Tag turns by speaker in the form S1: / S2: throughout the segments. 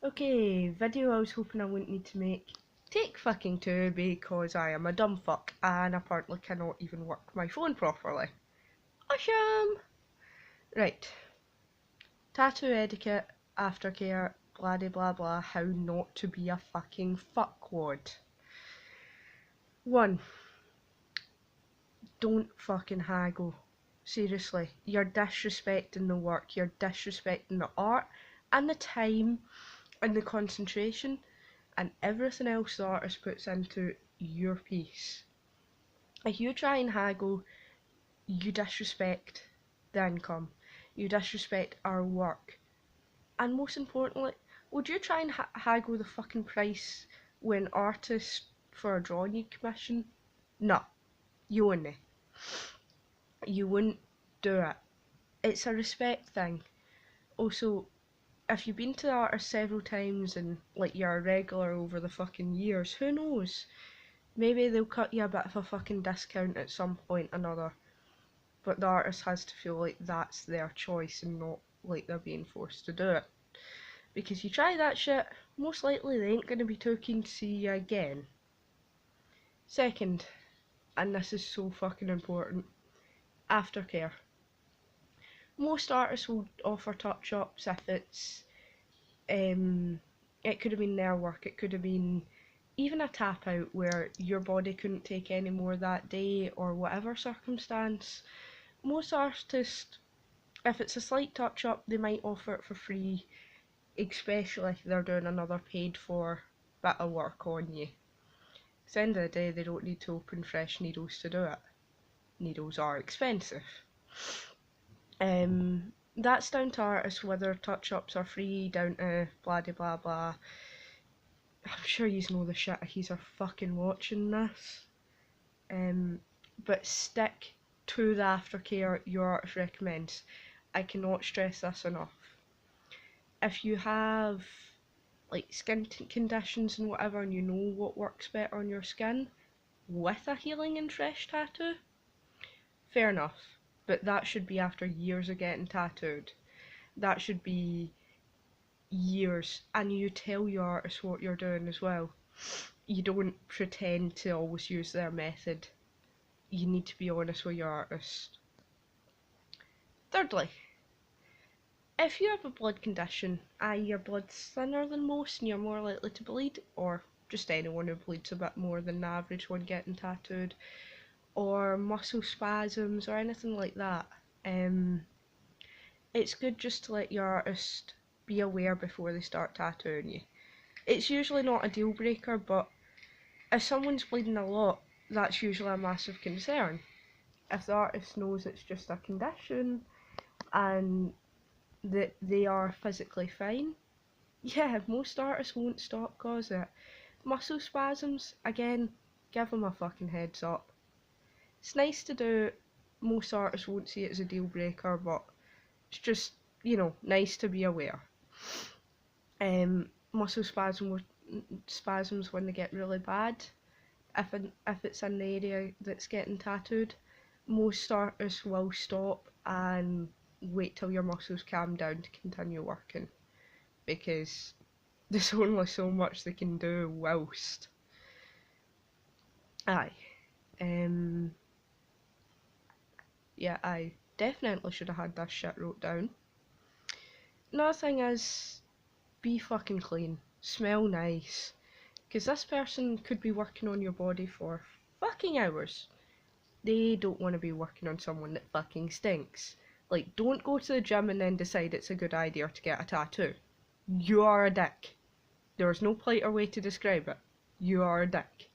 S1: Okay, video I was hoping I wouldn't need to make. Take fucking two because I am a dumb fuck and apparently cannot even work my phone properly. Awesome! Right. Tattoo etiquette, aftercare, blah de blah blah, how not to be a fucking fuckwad. 1. Don't fucking haggle. Seriously, you're disrespecting the work, you're disrespecting the art and the time and the concentration and everything else the artist puts into your piece. If you try and haggle, you disrespect the income, you disrespect our work, and most importantly, would you try and haggle the fucking price when artists for a drawing you commission? No, you wouldn't. You wouldn't do it. It's a respect thing. Also, if you've been to the artist several times and like you're a regular over the fucking years, who knows? Maybe they'll cut you a bit of a fucking discount at some point or another. But the artist has to feel like that's their choice and not like they're being forced to do it. Because you try that shit, most likely they ain't gonna be too keen to see you again. Second, and this is so fucking important, aftercare. Most artists will offer touch-ups if it's it could have been their work, it could have been even a tap out where your body couldn't take any more that day or whatever circumstance. Most artists, if it's a slight touch up, they might offer it for free, especially if they're doing another paid for bit of work on you. At the end of the day, they don't need to open fresh needles to do it. Needles are expensive. That's down to artists whether touch ups are free, down to blah de blah blah. I'm sure you know the shit if he's are fucking watching this. But stick to the aftercare your artist recommends. I cannot stress this enough. If you have like skin conditions and whatever and you know what works better on your skin with a healing and fresh tattoo, fair enough. But that should be after years of getting tattooed. That should be years, and you tell your artist what you're doing as well. You don't pretend to always use their method. You need to be honest with your artist. Thirdly, if you have a blood condition, i.e. your blood's thinner than most and you're more likely to bleed, or just anyone who bleeds a bit more than the average one getting tattooed, or muscle spasms or anything like that, it's good just to let your artist be aware before they start tattooing you. It's usually not a deal breaker, but if someone's bleeding a lot, that's usually a massive concern. If the artist knows it's just a condition and that they are physically fine, yeah, most artists won't stop cause it. Muscle spasms, again, give them a fucking heads up. It's nice to do, most artists won't see it as a deal breaker, but it's just, nice to be aware. Muscle spasms when they get really bad, if it's in the area that's getting tattooed, most artists will stop and wait till your muscles calm down to continue working, because there's only so much they can do whilst. Aye. Yeah, I definitely should have had this shit wrote down. Another thing is, be fucking clean. Smell nice. Because this person could be working on your body for fucking hours. They don't want to be working on someone that fucking stinks. Like, don't go to the gym and then decide it's a good idea to get a tattoo. You are a dick. There's no politer way to describe it. You are a dick.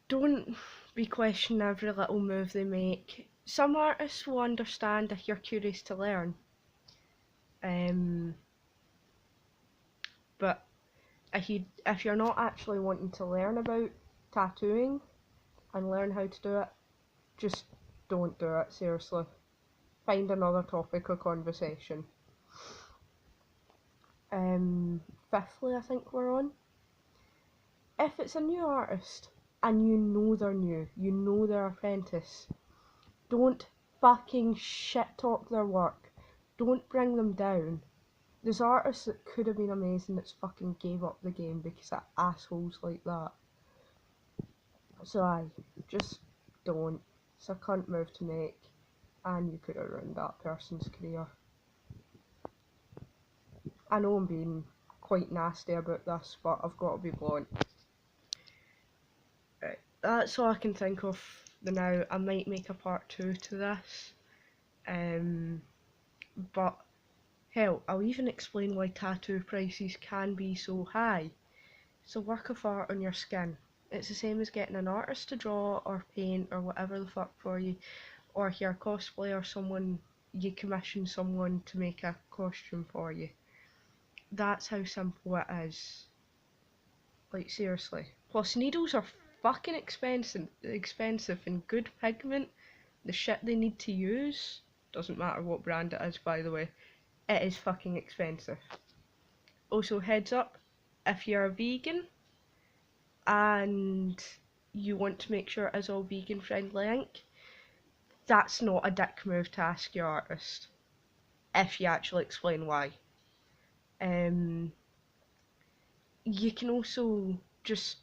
S1: Don't be questioning every little move they make. Some artists will understand if you're curious to learn. But if you're not actually wanting to learn about tattooing and learn how to do it, just don't do it, seriously. Find another topic of conversation. Fifthly, I think we're on. If it's a new artist and you know they're new, you know they're apprentice, don't fucking shit talk their work. don't bring them down. There's artists that could have been amazing that's fucking gave up the game because of assholes like that. So just don't. It's a cunt move to make, and you could have ruined that person's career. I know I'm being quite nasty about this, but I've got to be blunt. Right, that's all I can think of now. I might make a part 2 to this. But hell, I'll even explain why tattoo prices can be so high. It's a work of art on your skin. It's the same as getting an artist to draw or paint or whatever the fuck for you, or if you're a cosplayer, someone you commission someone to make a costume for you. That's how simple it is. Like seriously. Plus needles are fucking expensive and good pigment, the shit they need to use, doesn't matter what brand it is by the way, it is fucking expensive. Also heads up, if you're a vegan and you want to make sure it is all vegan friendly ink, that's not a dick move to ask your artist, if you actually explain why. You can also just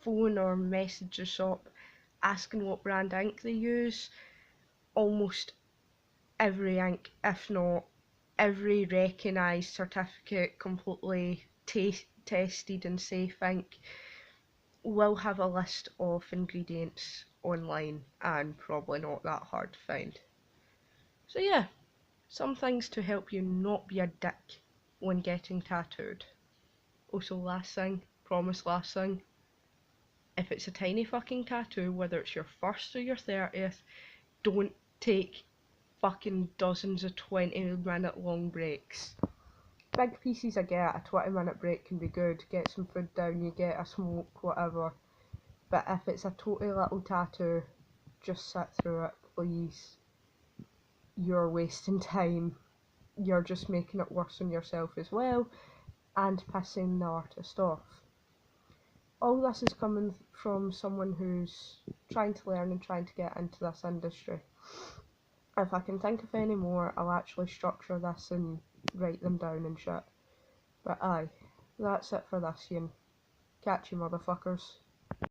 S1: phone or message the shop asking what brand ink they use. Almost every ink, if not every recognised certificate, completely tested and safe ink, will have a list of ingredients online and probably not that hard to find. So yeah, some things to help you not be a dick when getting tattooed. Also last thing, promise last thing, if it's a tiny fucking tattoo, whether it's your first or your 30th, don't take fucking dozens of 20-minute long breaks. Big pieces I get, a 20-minute break can be good, get some food down, you get a smoke, whatever. But if it's a totally little tattoo, just sit through it, please. You're wasting time. You're just making it worse on yourself as well, and pissing the artist off. All this is coming from someone who's trying to learn and trying to get into this industry. If I can think of any more, I'll actually structure this and write them down and shit. But aye, that's it for this, Ian. Catch you motherfuckers.